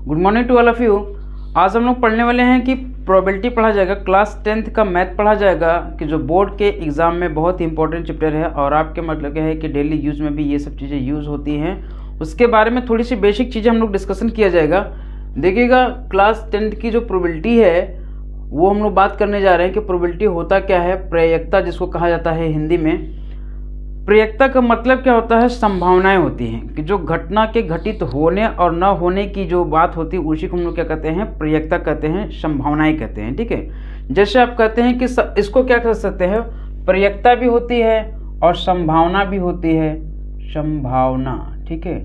Good morning to all of you. आज हम लोग पढ़ने वाले हैं कि प्रोबेबिलिटी पढ़ा जाएगा, क्लास 10th का मैथ पढ़ा जाएगा कि जो बोर्ड के एग्ज़ाम में बहुत ही इंपॉर्टेंट चैप्टर है और आपके मतलब क्या है कि डेली यूज़ में भी ये सब चीज़ें यूज़ होती हैं। उसके बारे में थोड़ी सी बेसिक चीज़ें हम लोग डिस्कशन किया जाएगा। देखिएगा क्लास 10th की जो प्रोबेबिलिटी है वो हम लोग बात करने जा रहे हैं कि प्रोबेबिलिटी होता क्या है। प्रयेयकता जिसको कहा जाता है हिंदी में। प्रयेयकता का मतलब क्या होता है, संभावनाएं होती हैं कि जो घटना के घटित होने और न होने की जो बात होती है उसी को हम लोग क्या कहते हैं, प्रयेयकता कहते हैं, संभावनाएं कहते हैं। ठीक है, जैसे आप कहते हैं कि इसको क्या कह सकते हैं, प्रयेयकता भी होती है और संभावना भी होती है, संभावना। ठीक है,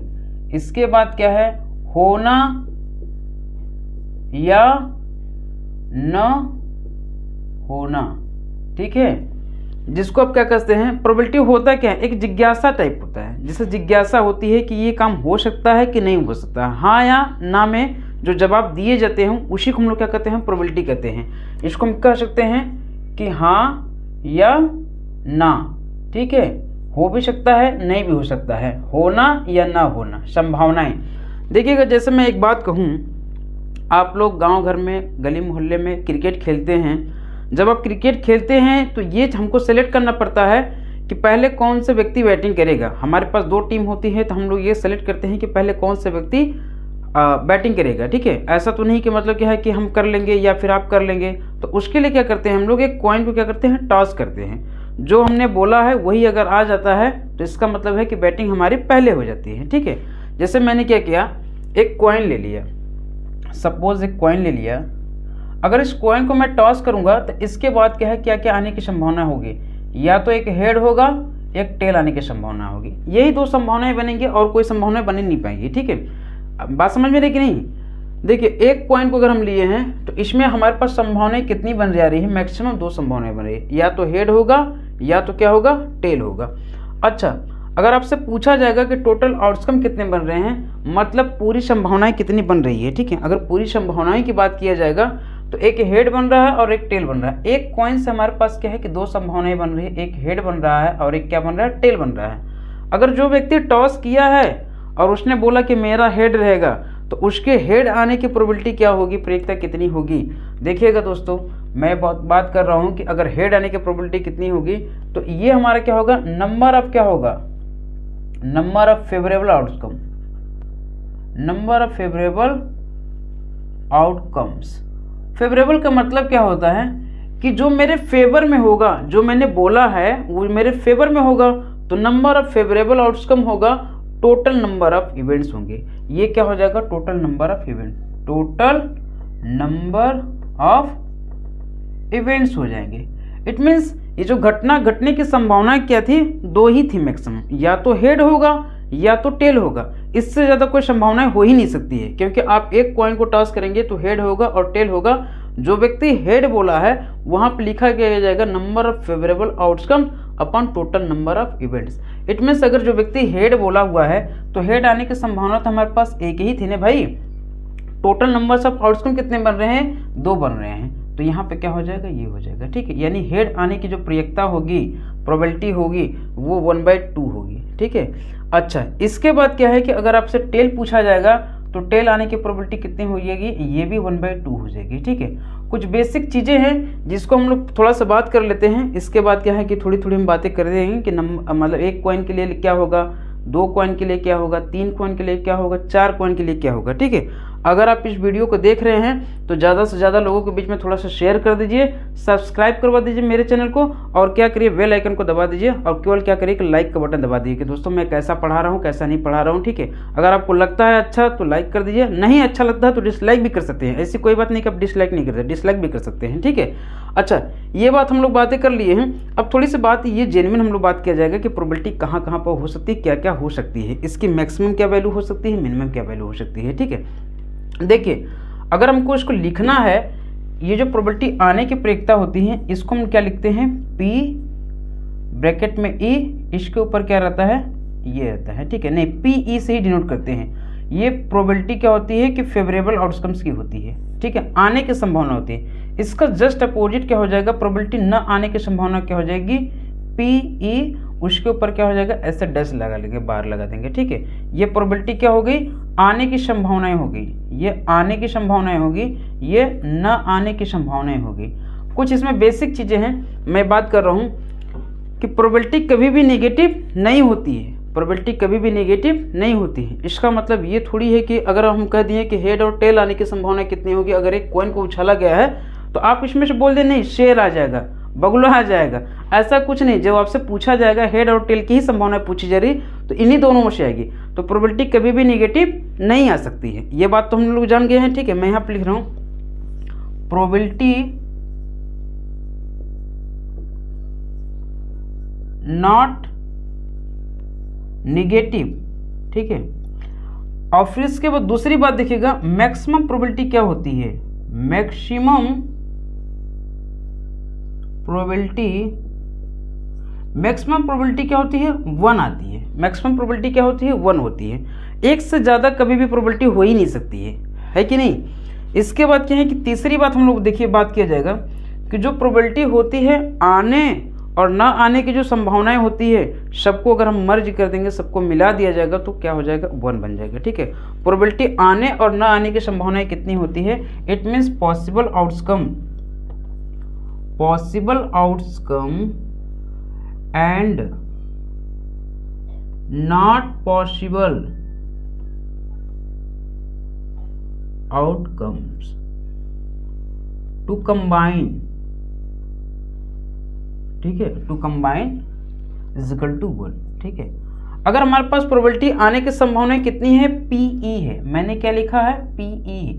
इसके बाद क्या है, होना या न होना। ठीक है, जिसको आप क्या कहते हैं, प्रोबेबिलिटी होता क्या है, एक जिज्ञासा टाइप होता है। जैसे जिज्ञासा होती है कि ये काम हो सकता है कि नहीं हो सकता, हाँ या ना में जो जवाब दिए जाते हैं उसी को हम लोग क्या कहते हैं, प्रोबेबिलिटी कहते हैं। इसको हम कह सकते हैं कि हाँ या ना। ठीक है, हो भी सकता है, नहीं भी हो सकता है, होना या ना होना, संभावनाएं। देखिएगा जैसे मैं एक बात कहूँ, आप लोग गाँव घर में गली मोहल्ले में क्रिकेट खेलते हैं। जब आप क्रिकेट खेलते हैं तो ये हमको सेलेक्ट करना पड़ता है कि पहले कौन से व्यक्ति बैटिंग करेगा। हमारे पास 2 टीम होती है तो हम लोग ये सेलेक्ट करते हैं कि पहले कौन से व्यक्ति बैटिंग करेगा। ठीक है, ऐसा तो नहीं कि मतलब क्या है कि हम कर लेंगे या फिर आप कर लेंगे। तो उसके लिए क्या करते हैं हम लोग, एक कॉइन को क्या करते हैं, टॉस करते हैं। जो हमने बोला है वही अगर आ जाता है तो इसका मतलब है कि बैटिंग हमारी पहले हो जाती है। ठीक है, जैसे मैंने क्या किया, एक कॉइन ले लिया, सपोज एक कॉइन ले लिया। अगर इस कॉइन को मैं टॉस करूंगा तो इसके बाद क्या है, क्या क्या आने की संभावना होगी, या तो एक हेड होगा, एक टेल आने की संभावना होगी। यही 2 संभावनाएं बनेंगी और कोई संभावनाएं बन नहीं पाएंगी। ठीक है, अब बात समझ में रही कि नहीं। देखिए एक कॉइन को अगर हम लिए हैं तो इसमें हमारे पास संभावनाएं कितनी बन जा रही है, मैक्सिमम 2 संभावनाएं बन रही है, या तो हेड होगा या तो क्या होगा, टेल होगा। अच्छा, अगर आपसे पूछा जाएगा कि टोटल आउटकम कितने बन रहे हैं, मतलब पूरी संभावनाएं कितनी बन रही है। ठीक है, अगर पूरी संभावनाएं की बात किया जाएगा तो एक हेड बन रहा है और एक टेल बन रहा है। एक कॉइन से हमारे पास क्या है कि 2 संभावनाएं बन रही है, एक हेड बन रहा है और एक क्या बन रहा है, टेल बन रहा है। अगर जो व्यक्ति टॉस किया है और उसने बोला कि मेरा हेड रहेगा तो उसके हेड आने की प्रोबेबिलिटी क्या होगी, प्रयेयकता कितनी होगी। देखिएगा दोस्तों, मैं बहुत बात कर रहा हूँ कि अगर हेड आने की प्रोबेबिलिटी कितनी होगी तो ये हमारा क्या होगा, नंबर ऑफ क्या होगा, number of favourable outcome, number of favourable outcomes. Favourable का मतलब क्या होता है कि जो मेरे फेवर में होगा, जो मैंने बोला है वो मेरे फेवर में होगा, तो नंबर ऑफ फेवरेबल आउटकम होगा, टोटल नंबर ऑफ इवेंट्स होंगे। ये क्या हो जाएगा, total number of event, total number of events हो जाएंगे। इट मीन्स ये जो घटना घटने की संभावना क्या थी, 2 ही थी मैक्सिमम, या तो हेड होगा या तो टेल होगा। इससे ज़्यादा कोई संभावनाएं हो ही नहीं सकती है, क्योंकि आप एक कॉइन को टॉस करेंगे तो हेड होगा और टेल होगा। जो व्यक्ति हेड बोला है वहाँ पे लिखा गया जाएगा number of favourable outcome upon total number of events. It means अगर जो व्यक्ति हेड बोला हुआ है तो हेड आने की संभावना तो हमारे पास एक ही थी ना भाई। टोटल नंबर्स ऑफ आउटकम कितने बन रहे हैं, 2 बन रहे हैं, तो यहाँ पे क्या हो जाएगा, ये हो जाएगा। ठीक है, यानी हेड आने की जो प्रयेयकता होगी, प्रोबेबिलिटी होगी, वो 1/2 होगी। ठीक है, अच्छा इसके बाद क्या है कि अगर आपसे टेल पूछा जाएगा तो टेल आने की प्रोबेबिलिटी कितनी हो जाएगी, ये भी 1/2 हो जाएगी। ठीक है, कुछ बेसिक चीज़ें हैं जिसको हम लोग थोड़ा सा बात कर लेते हैं। इसके बाद क्या है कि थोड़ी थोड़ी हम बातें कर देंगे कि मतलब एक कॉइन के लिए क्या होगा, 2 कॉइन के लिए क्या होगा, 3 कॉइन के लिए क्या होगा, 4 कॉइन के लिए क्या होगा। ठीक है, अगर आप इस वीडियो को देख रहे हैं तो ज़्यादा से ज़्यादा लोगों के बीच में थोड़ा सा शेयर कर दीजिए, सब्सक्राइब करवा दीजिए मेरे चैनल को, और क्या करिए, बेल आइकन को दबा दीजिए, और केवल क्या करिए कि लाइक का बटन दबा दीजिए कि दोस्तों मैं कैसा पढ़ा रहा हूँ, कैसा नहीं पढ़ा रहा हूँ। ठीक है, अगर आपको लगता है अच्छा तो लाइक कर दीजिए, नहीं अच्छा लगता है तो डिसलाइक भी कर सकते हैं। ऐसी कोई बात नहीं कि आप डिसलाइक नहीं करते, डिसलाइक भी कर सकते हैं। ठीक है, अच्छा ये बात हम लोग बातें कर लिए हैं। अब थोड़ी सी बात ये जेन्युइन हम लोग बात किया जाएगा कि प्रोबेबिलिटी कहाँ कहाँ पर हो सकती है, क्या क्या हो सकती है, इसकी मैक्सिमम क्या वैल्यू हो सकती है, मिनिमम क्या वैल्यू हो सकती है। ठीक है, देखिए अगर हमको इसको लिखना है, ये जो प्रोबेबिलिटी आने की प्रयेयकता होती है इसको हम क्या लिखते हैं, P ब्रैकेट में E, इसके ऊपर क्या रहता है, ये रहता है। ठीक है, नहीं PE से ही डिनोट करते हैं। ये प्रोबेबिलिटी क्या होती है कि फेवरेबल आउटकम्स की होती है। ठीक है, आने की संभावना होती है। इसका जस्ट अपोजिट क्या हो जाएगा, प्रोबेबिलिटी न आने की संभावना क्या हो जाएगी, PE। उसके ऊपर क्या हो जाएगा, ऐसे डैश लगा लेंगे, बार लगा देंगे, ठीक है। ये प्रोबेबिलिटी क्या हो गई, आने की संभावनाएं होगी, ये आने की संभावनाएं होगी, ये न आने की संभावनाएं होगी। कुछ इसमें बेसिक चीज़ें हैं, मैं बात कर रहा हूँ कि प्रोबेबिलिटी कभी भी नेगेटिव नहीं होती है, प्रोबेबिलिटी कभी भी नेगेटिव नहीं होती है। इसका मतलब ये थोड़ी है कि अगर हम कह दिए कि हेड और टेल आने की संभावना कितनी होगी, अगर एक कॉइन को उछाला गया है तो आप इसमें से बोल दें नहीं शेर आ जाएगा, बगुला आ जाएगा, ऐसा कुछ नहीं। जब आपसे पूछा जाएगा हेड और टेल की ही संभावना पूछी जा रही तो इन्हीं दोनों में से आएगी, तो प्रोबेबिलिटी कभी भी नेगेटिव नहीं आ सकती है। ये बात तो हम लोग जान गए हैं, ठीक है। मैं यहाँ पर लिख रहा हूँ प्रोबेबिलिटी नॉट निगेटिव, ठीक है। और फिर इसके बाद दूसरी बात देखिएगा, मैक्सिमम प्रोबेबिलिटी क्या होती है, मैक्सिमम प्रोबेबिलिटी क्या होती है, 1 आती है। मैक्सिमम प्रोबेबिलिटी क्या होती है, 1 होती है। एक से ज़्यादा कभी भी प्रोबेबिलिटी हो ही नहीं सकती है कि नहीं। इसके बाद क्या है कि तीसरी बात हम लोग देखिए बात किया जाएगा कि जो प्रोबेबिलिटी होती है आने और ना आने की जो संभावनाएं होती है, सबको अगर हम मर्ज कर देंगे, सबको मिला दिया जाएगा तो क्या हो जाएगा, 1 बन जाएगा, ठीक है। प्रोबेबिलिटी आने और ना आने की संभावनाएं कितनी होती है, it means possible outcome and not possible outcomes to combine, ठीक है, to combine is equal to 1, ठीक है। अगर हमारे पास प्रोबेबिलिटी आने की संभावना कितनी है, PE है, मैंने क्या लिखा है, PE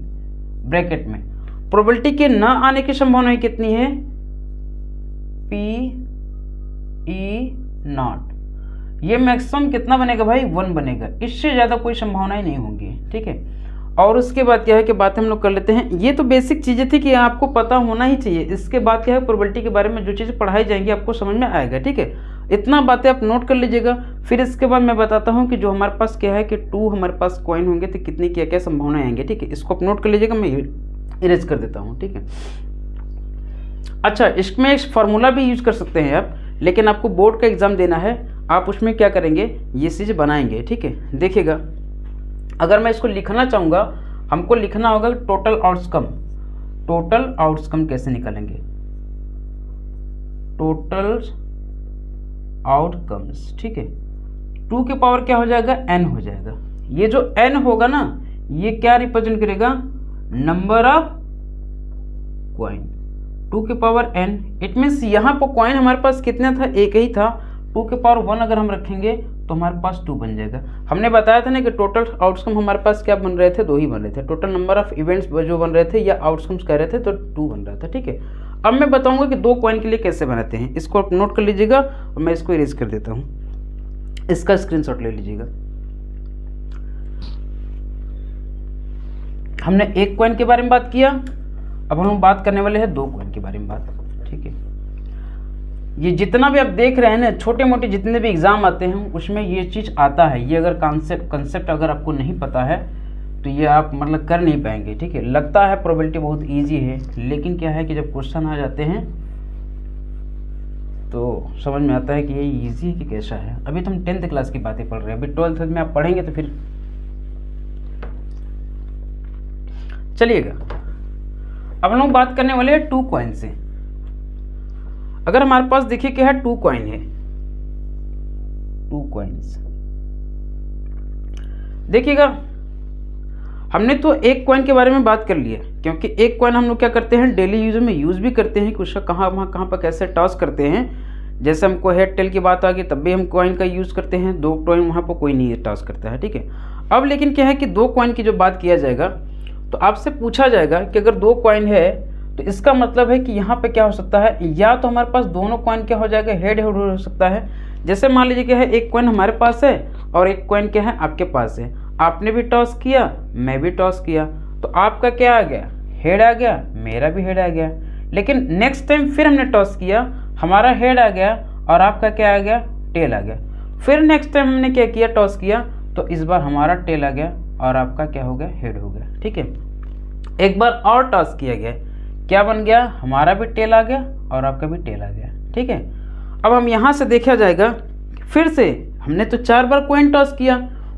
ब्रैकेट में। प्रोबेबिलिटी के ना आने की संभावना कितनी है, PE नॉट। ये मैक्सिमम कितना बनेगा भाई, 1 बनेगा, इससे ज़्यादा कोई संभावनाएं नहीं होंगी, ठीक है। और उसके बाद क्या है कि बातें हम लोग कर लेते हैं। ये तो बेसिक चीज़ें थी कि आपको पता होना ही चाहिए। इसके बाद क्या है, प्रोबेबिलिटी के बारे में जो चीज़ें पढ़ाई जाएंगी आपको समझ में आएगा, ठीक है। इतना बातें आप नोट कर लीजिएगा। फिर इसके बाद मैं बताता हूँ कि जो हमारे पास क्या है कि 2 हमारे पास कॉइन होंगे तो कितनी क्या क्या संभावनाएं आएंगी, ठीक है। इसको आप नोट कर लीजिएगा, मैं इरेज कर देता हूँ, ठीक है। अच्छा, इसमें एक फार्मूला भी यूज कर सकते हैं आप, लेकिन आपको बोर्ड का एग्जाम देना है, आप उसमें क्या करेंगे, ये चीज़ बनाएंगे, ठीक है। देखिएगा, अगर मैं इसको लिखना चाहूँगा, हमको लिखना होगा टोटल आउटकम कैसे निकालेंगे, टोटल आउटकम्स, ठीक है। 2 के पावर क्या हो जाएगा, n हो जाएगा। ये जो n होगा ना, ये क्या रिप्रेजेंट करेगा, नंबर ऑफ कॉइन, 2 के पावर n। इट मीन्स यहाँ पर कॉइन हमारे पास कितना था, एक ही था। 2 के पावर 1 अगर हम रखेंगे तो हमारे पास 2 बन जाएगा। हमने बताया था ना कि टोटल आउटकम हमारे पास क्या बन रहे थे, 2 ही बन रहे थे। टोटल नंबर ऑफ इवेंट्स जो बन रहे थे या आउटकम्स कह रहे थे तो 2 बन रहा था, ठीक है। अब मैं बताऊंगा कि 2 कॉइन के लिए कैसे बनाते हैं, इसको आप नोट कर लीजिएगा और मैं इसको इरेज कर देता हूँ। इसका स्क्रीनशॉट ले लीजिएगा। हमने 1 कॉइन के बारे में बात किया, अब हम बात करने वाले हैं 2 कॉइन के बारे में बात, ठीक है। ये जितना भी आप देख रहे हैं ना, छोटे मोटे जितने भी एग्जाम आते हैं उसमें ये चीज़ आता है। ये अगर कंसेप्ट अगर आपको नहीं पता है तो ये आप मतलब कर नहीं पाएंगे, ठीक है। लगता है प्रोबेबिलिटी बहुत इजी है, लेकिन क्या है कि जब क्वेश्चन आ जाते हैं तो समझ में आता है कि ये इजी है कि कैसा है। अभी तो हम 10th क्लास की बातें पढ़ रहे हैं, अभी 12th में आप पढ़ेंगे तो फिर चलिएगा। अब हम लोग बात करने वाले हैं 2 कॉइन से। अगर हमारे पास देखिए क्या है, 2 कॉइन है, 2 कॉइन्स। देखिएगा, हमने तो 1 कॉइन के बारे में बात कर लिया, क्योंकि 1 कॉइन हम लोग क्या करते हैं, डेली यूज में यूज़ भी करते हैं कि उसका कहाँ पर कैसे टॉस करते हैं। जैसे हमको हेड टेल की बात आ गई तब भी हम कॉइन का यूज़ करते हैं, 2 कॉइन वहाँ पर कोई नहीं टॉस करता है, ठीक है। अब लेकिन क्या है कि 2 कॉइन की जो बात किया जाएगा तो आपसे पूछा जाएगा कि अगर 2 कॉइन है तो इसका मतलब है कि यहाँ पे क्या हो सकता है, या तो हमारे पास दोनों कॉइन क्या हो जाएगा, हेड हेड हो सकता है। जैसे मान लीजिए क्या है, 1 कॉइन हमारे पास है और 1 कॉइन क्या है आपके पास है। आपने भी टॉस किया, मैं भी टॉस किया, तो आपका क्या आ गया, हेड आ गया, मेरा भी हेड आ गया। लेकिन नेक्स्ट टाइम फिर हमने टॉस किया, हमारा हेड आ गया और आपका क्या आ गया, टेल आ गया। फिर नेक्स्ट टाइम हमने क्या किया, टॉस किया, तो इस बार हमारा टेल आ गया और आपका क्या हो गया, हेड हो गया, ठीक है। एक बार और टॉस किया गया, क्या बन गया, हमारा भी टेल आ गया और आपका भी टेल आ गया, ठीक है। अब हम यहाँ से देखा जाएगा फिर से हमने तो 4 बार कॉइन टॉस किया,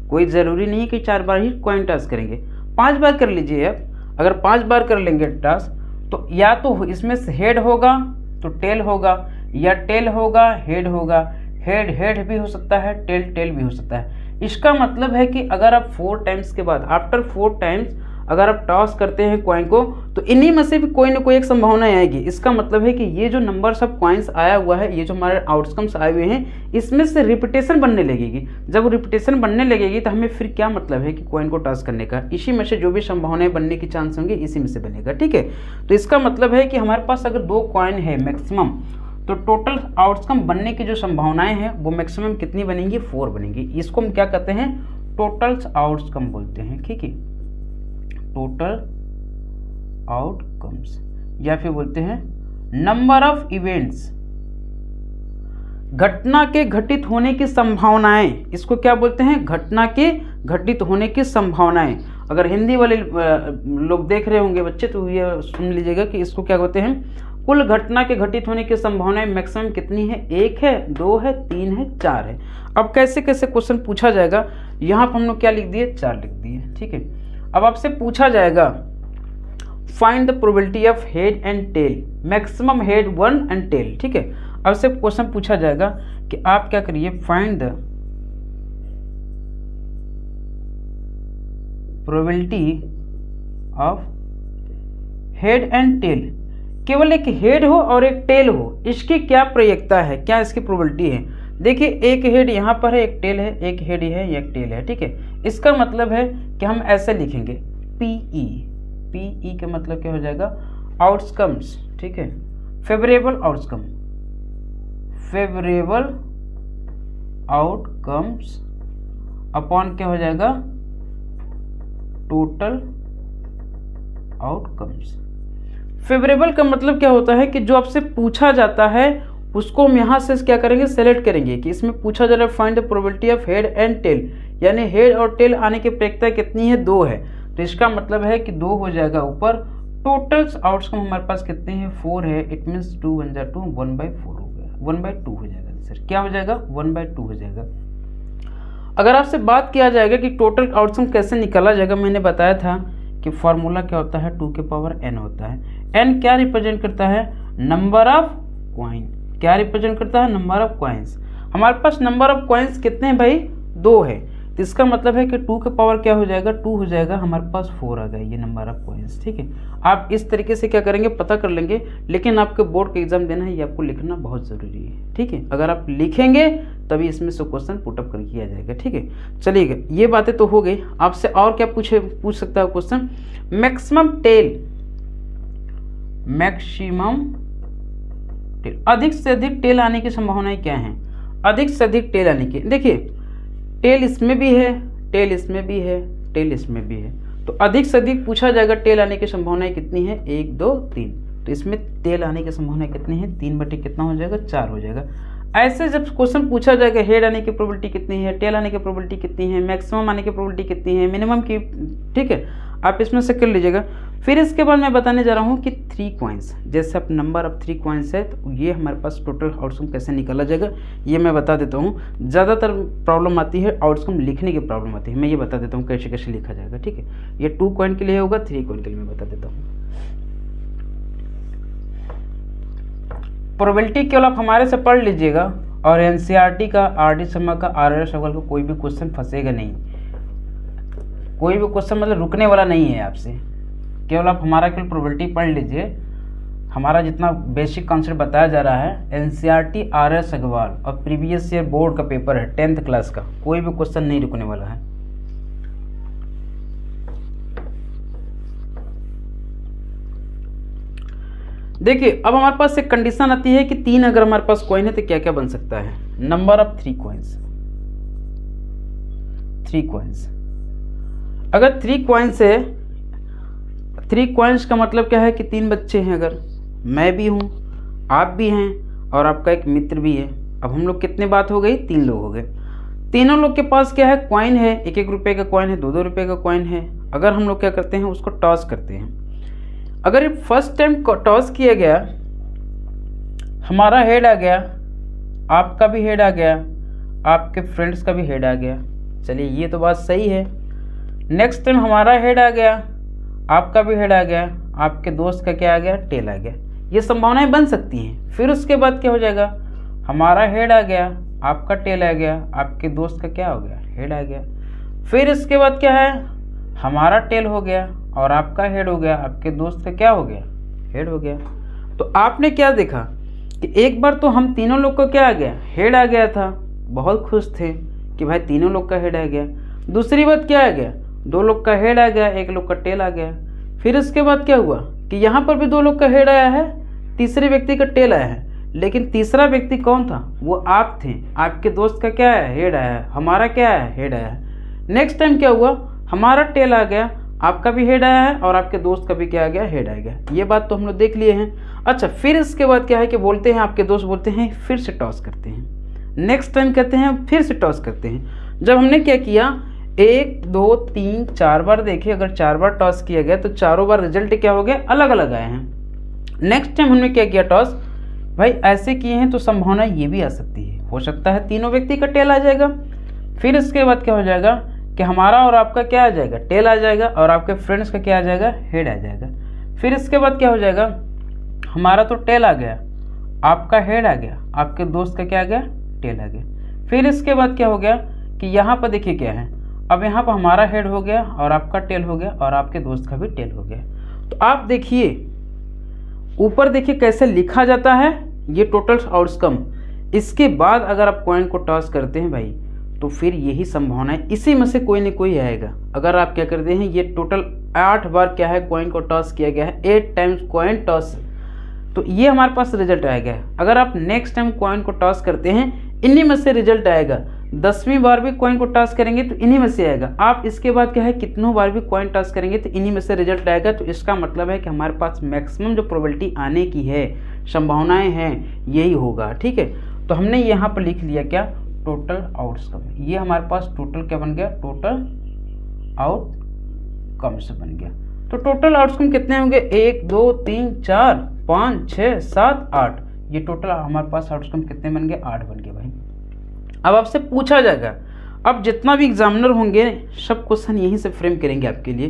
कोई ज़रूरी नहीं है कि 4 बार ही कॉइन टॉस करेंगे, 5 बार कर लीजिए आप। अगर 5 बार कर लेंगे टॉस तो या तो इसमें से हेड होगा तो टेल होगा, या टेल होगा हेड होगा, हेड हेड भी हो सकता है, टेल टेल भी हो सकता है। इसका मतलब है कि अगर आप 4 टाइम्स के बाद, आफ्टर 4 टाइम्स अगर आप टॉस करते हैं कॉइन को, तो इन्हीं में से भी कोई ना कोई एक संभावना आएगी। इसका मतलब है कि ये जो नंबर सब कॉइन्स आया हुआ है, ये जो हमारे आउटकम्स आए हुए हैं, इसमें से रिपीटेशन बनने लगेगी। जब रिपीटेशन बनने लगेगी तो हमें फिर क्या मतलब है कि कॉइन को टॉस करने का, इसी में से जो भी संभावनाएं बनने की चांस होंगे इसी में से बनेगा, ठीक है। तो इसका मतलब है कि हमारे पास अगर 2 कॉइन है मैक्सिमम, तो टोटल आउटकम बनने की जो संभावनाएं हैं वो मैक्सिमम कितनी बनेंगी, 4 बनेंगी। इसको हम क्या कहते हैं, टोटल आउटकम बोलते हैं, ठीक है, टोटल आउटकम्स, या फिर बोलते हैं नंबर ऑफ इवेंट्स, घटना के घटित होने की संभावनाएं। इसको क्या बोलते हैं, घटना के घटित होने की संभावनाएं। अगर हिंदी वाले लोग देख रहे होंगे बच्चे तो ये सुन लीजिएगा कि इसको क्या कहते हैं, कुल घटना के घटित होने की संभावनाएं मैक्सिमम कितनी है, 1 है, 2 है, 3 है, 4 है। अब कैसे कैसे क्वेश्चन पूछा जाएगा, यहाँ पर हम लोग क्या लिख दिए, 4 लिख दिए, ठीक है। अब आपसे पूछा जाएगा find the probability of head and tail, maximum head 1 and tail, ठीक है। अब से क्वेश्चन पूछा जाएगा कि आप क्या करिए, find the probability of head and tail, केवल एक हेड हो और एक टेल हो, इसकी क्या प्रयिकता है, क्या इसकी प्रोबेबिलिटी है। देखिए एक हेड यहाँ पर है, एक टेल है, एक हेड है, एक टेल है, ठीक है। इसका मतलब है कि हम ऐसे लिखेंगे पीई, पीई का मतलब क्या हो जाएगा, आउटकम्स, ठीक है, favourable outcome, favourable outcomes upon क्या हो जाएगा, टोटल आउटकम्स। फेवरेबल का मतलब क्या होता है कि जो आपसे पूछा जाता है उसको हम यहाँ से क्या करेंगे, सेलेक्ट करेंगे कि इसमें पूछा जा रहा है find the probability of head and tail, यानी हेड और टेल आने की प्रयिकता कितनी है, 2 है। तो इसका मतलब है कि 2 हो जाएगा ऊपर, टोटल्स आउटकम हमारे पास कितने हैं, 4 है, इट मीन्स 2 1 जा 2, 1/4 हो गया, 1/2 हो जाएगा आंसर, क्या हो जाएगा, 1/2 हो जाएगा। अगर आपसे बात किया जाएगा कि टोटल आउटकम कैसे निकाला जाएगा, मैंने बताया था कि फॉर्मूला क्या होता है, 2 के पावर n होता है। n क्या रिप्रेजेंट करता है, नंबर ऑफ कॉइन, क्या रिप्रेजेंट करता है, नंबर ऑफ कॉइन्स। हमारे पास नंबर ऑफ कॉइन्स कितने हैं भाई, 2 है, तो इसका मतलब है कि 2 के पावर क्या हो जाएगा, 2 हो जाएगा, हमारे पास 4 आ गया, ये नंबर ऑफ कॉइन्स, ठीक है। आप इस तरीके से क्या करेंगे, पता कर लेंगे, लेकिन आपके बोर्ड का एग्जाम देना है, ये आपको लिखना बहुत ज़रूरी है, ठीक है। अगर आप लिखेंगे तभी इसमें से क्वेश्चन पुटअप कर किया जाएगा, ठीक है। चलिएगा, ये बातें तो हो गई। आपसे और क्या पूछ सकता है question, maximum tail, maximum tail, अधिक से अधिक टेल आने की संभावनाएं क्या हैं, अधिक से अधिक टेल आने की। देखिए टेल इसमें भी है, टेल इसमें भी है, टेल इसमें भी है, तो अधिक से अधिक पूछा जाएगा टेल आने की संभावनाएं कितनी है, 1 2 3, तो इसमें टेल आने की संभावनाएं कितनी है, 3 बटे कितना हो जाएगा, 4 हो जाएगा। ऐसे जब क्वेश्चन पूछा जाएगा हेड आने की प्रोबेबिलिटी कितनी है, टेल आने की प्रोबेबिलिटी कितनी है, मैक्सिमम आने की प्रोबेबिलिटी कितनी है, मिनिमम की, ठीक है, आप इसमें से कर लीजिएगा। फिर इसके बाद मैं बताने जा रहा हूँ कि 3 कॉइन्स, जैसे अब नंबर ऑफ 3 कॉइन्स है तो ये हमारे पास टोटल आउटकम कैसे निकाला जाएगा ये मैं बता देता हूँ। ज़्यादातर प्रॉब्लम आती है आउटकम लिखने की प्रॉब्लम आती है, मैं ये बता देता हूँ कैसे कैसे लिखा जाएगा, ठीक है। ये 2 कॉइन के लिए होगा, 3 कॉइन के लिए मैं बता देता हूँ। प्रोबेबिलिटी केवल आप हमारे से पढ़ लीजिएगा, और एनसीईआरटी का, आरडी शर्मा का, आरआर सवाल का कोई भी क्वेश्चन फंसेगा नहीं, कोई भी क्वेश्चन मतलब रुकने वाला नहीं है आपसे। केवल आप हमारा केवल प्रोबेबिलिटी पढ़ लीजिए, हमारा जितना बेसिक कॉन्सेप्ट बताया जा रहा है, एनसीईआरटी, आरएस अग्रवाल और प्रीवियस ईयर बोर्ड का पेपर है 10th क्लास का, कोई भी क्वेश्चन नहीं रुकने वाला है। देखिए अब हमारे पास एक कंडीशन आती है कि 3 अगर हमारे पास कॉइन है तो क्या क्या बन सकता है, नंबर ऑफ 3 कॉइन्स, 3 कॉइन्स। अगर 3 कॉइन्स है, 3 कॉइन्स का मतलब क्या है कि 3 बच्चे हैं, अगर मैं भी हूँ, आप भी हैं और आपका एक मित्र भी है। अब हम लोग कितने बात हो गई, 3 लोग हो गए। तीनों लोग के पास क्या है, कॉइन है, 1-1 रुपये का कॉइन है, 2-2 रुपये का कॉइन है। अगर हम लोग क्या करते हैं, उसको टॉस करते हैं। अगर ये फर्स्ट टाइम टॉस किया गया, हमारा हेड आ गया, आपका भी हेड आ गया, आपके फ्रेंड्स का भी हेड आ गया। चलिए ये तो बात सही है। नेक्स्ट टाइम हमारा हेड आ गया, आपका भी हेड आ गया, आपके दोस्त का क्या आ गया, टेल आ गया। ये संभावनाएं बन सकती हैं। फिर उसके बाद क्या हो जाएगा, हमारा हेड आ गया, आपका टेल आ गया, आपके दोस्त का क्या हो गया, हेड आ गया। फिर इसके बाद क्या है, हमारा टेल हो गया और आपका हेड हो गया, आपके दोस्त का क्या हो गया, हेड हो गया। तो आपने क्या देखा कि एक बार तो हम तीनों लोग को क्या आ गया, हेड आ गया था, बहुत खुश थे कि भाई तीनों लोग का हेड आ गया। दूसरी बात क्या आ गया, 2 लोग का हेड आ गया, 1 लोग का टेल आ गया। फिर इसके बाद क्या हुआ कि यहाँ पर भी 2 लोग का हेड आया है, तीसरे व्यक्ति का टेल आया है, लेकिन तीसरा व्यक्ति कौन था, वो आप थे। आपके दोस्त का क्या है, हेड आया है, हमारा क्या है, हेड आया है। नेक्स्ट टाइम क्या हुआ, हमारा टेल आ गया, आपका भी हेड आया है और आपके दोस्त का भी क्या आ गया, हेड आ गया। ये बात तो हम लोग देख लिए हैं। अच्छा, फिर इसके बाद क्या है कि बोलते हैं, आपके दोस्त बोलते हैं फिर से टॉस करते हैं। नेक्स्ट टाइम कहते हैं फिर से टॉस करते हैं। जब हमने क्या किया, 1 2 3 4 बार देखे, अगर 4 बार टॉस किया गया तो चारों बार रिजल्ट क्या हो गया, अलग अलग आए हैं। नेक्स्ट टाइम हमने क्या किया, टॉस भाई ऐसे किए हैं तो संभावना ये भी आ सकती है, हो सकता है तीनों व्यक्ति का टेल आ जाएगा। फिर इसके बाद क्या हो जाएगा कि हमारा और आपका क्या आ जाएगा, टेल आ जाएगा और आपके फ्रेंड्स का क्या आ जाएगा, हेड आ जाएगा। फिर इसके बाद क्या हो जाएगा, हमारा तो टेल आ गया, आपका हेड आ गया, आपके दोस्त का क्या आ गया, टेल आ गया। फिर इसके बाद क्या हो गया कि यहाँ पर देखिए क्या है, अब यहाँ पर हमारा हेड हो गया और आपका टेल हो गया और आपके दोस्त का भी टेल हो गया। तो आप देखिए ऊपर देखिए कैसे लिखा जाता है, ये टोटल आउटकम। इसके बाद अगर आप कॉइन को टॉस करते हैं भाई, तो फिर यही संभावना है, इसी में से कोई ना कोई आएगा। अगर आप क्या करते हैं, ये टोटल 8 बार क्या है, कॉइन को टॉस किया गया है, 8 टाइम्स कॉइन टॉस, तो ये हमारे पास रिजल्ट आएगा। अगर आप नेक्स्ट टाइम कॉइन को टॉस करते हैं, इन्हीं में से रिजल्ट आएगा। 10वीं बार भी कॉइन को टॉस करेंगे तो इन्हीं में से आएगा। आप इसके बाद क्या है, कितनों बार भी कॉइन टॉस करेंगे तो इन्हीं में से रिजल्ट आएगा। तो इसका मतलब है कि हमारे पास मैक्सिमम जो प्रोबेबिलिटी आने की है, संभावनाएं हैं, यही होगा। ठीक है, तो हमने यहाँ पर लिख लिया क्या, टोटल आउटकम। ये हमारे पास टोटल क्या बन गया, टोटल आउटकम से बन गया। तो टोटल आउटकम कितने होंगे, 1 2 3 4 5 6 7 8। ये टोटल हमारे पास आउटकम कितने बन गए, 8 बन गए भाई। अब आपसे पूछा जाएगा, अब जितना भी एग्जामिनर होंगे सब क्वेश्चन यहीं से फ्रेम करेंगे आपके लिए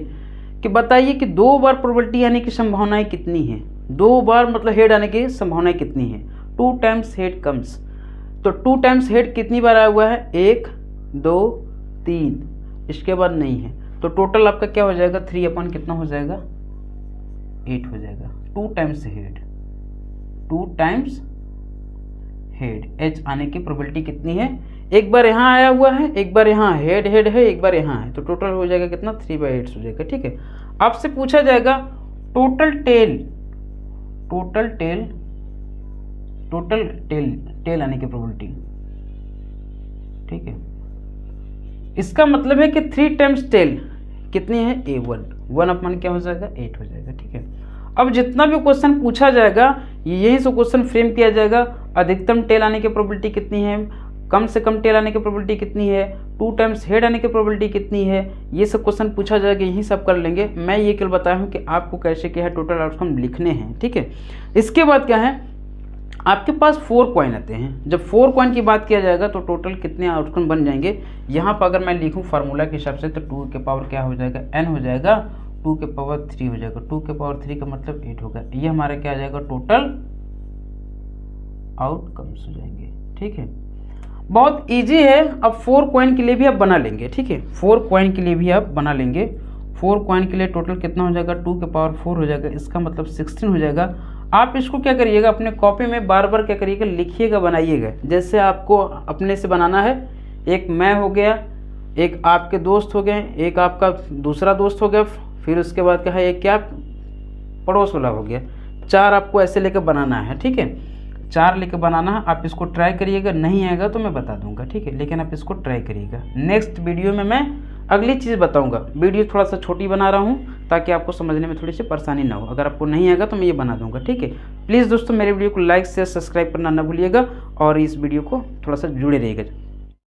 कि बताइए कि 2 बार प्रोबेबिलिटी आने की संभावनाएं कितनी है, 2 बार मतलब हेड आने की संभावनाएं कितनी है। 2 टाइम्स हेड कम्स, तो 2 टाइम्स हेड कितनी बार आया हुआ है, 1 2 3, इसके बाद नहीं है। तो टोटल आपका क्या हो जाएगा, 3 अपन कितना हो जाएगा, 8 हो जाएगा। 2 times head, 2 times head, H आने की प्रोबेबिलिटी कितनी है, एक बार यहाँ आया हुआ है, एक बार यहाँ हेड हेड है, एक बार यहाँ है, तो टोटल हो जाएगा कितना, 3/8 हो जाएगा। ठीक है, आपसे पूछा जाएगा total tail, total tail, total tail, tail आने की प्रोबेबिलिटी। ठीक है, इसका मतलब है कि 3 टाइम्स टेल कितनी है, A1, 1 अपॉन क्या हो जाएगा, 8 हो जाएगा। ठीक है, अब जितना भी क्वेश्चन पूछा जाएगा यही से क्वेश्चन फ्रेम किया जाएगा। अधिकतम टेल आने की प्रोबेबिलिटी कितनी है, कम से कम टेल आने की प्रोबेबिलिटी कितनी है, 2 टाइम्स हेड आने की प्रोबेबिलिटी कितनी है, ये सब क्वेश्चन पूछा जाएगा, यही सब कर लेंगे। मैं ये केवल बताया हूँ कि आपको कैसे क्या है टोटल आउटकम लिखने हैं। ठीक है, इसके बाद क्या है, आपके पास 4 कॉइन आते हैं। जब 4 कॉइन की बात किया जाएगा तो टोटल कितने आउटकम बन जाएंगे, यहाँ पर अगर मैं लिखूँ फार्मूला के हिसाब से तो 2 के पावर क्या हो जाएगा, n हो जाएगा, 2 के पावर 3 हो जाएगा, 2 के पावर 3 का मतलब 8 होगा। ये हमारा क्या आ जाएगा, टोटल आउटकम्स हो जाएंगे। ठीक है, बहुत इजी है। अब 4 कॉइन के लिए भी आप बना लेंगे। ठीक है, 4 कॉइन के लिए भी आप बना लेंगे। 4 कॉइन के लिए टोटल कितना हो जाएगा, 2 के पावर 4 हो जाएगा, इसका मतलब 16 हो जाएगा। आप इसको क्या करिएगा, अपने कॉपी में बार बार क्या करिएगा, लिखिएगा, बनाइएगा। जैसे आपको अपने से बनाना है, एक मैं हो गया, एक आपके दोस्त हो गए, एक आपका दूसरा दोस्त हो गया, फिर उसके बाद क्या है, एक क्या पड़ोस वाला हो गया, 4 आपको ऐसे लेकर बनाना है। ठीक है, 4 लेकर बनाना है। आप इसको ट्राई करिएगा, नहीं आएगा तो मैं बता दूंगा। ठीक है, लेकिन आप इसको ट्राई करिएगा। नेक्स्ट वीडियो में मैं अगली चीज़ बताऊंगा। वीडियो थोड़ा सा छोटी बना रहा हूँ ताकि आपको समझने में थोड़ी सी परेशानी ना हो। अगर आपको नहीं आएगा तो मैं ये बना दूंगा। ठीक है, प्लीज़ दोस्तों मेरे वीडियो को लाइक शेयर सब्सक्राइब करना ना भूलिएगा और इस वीडियो को थोड़ा सा जुड़े रहिएगा।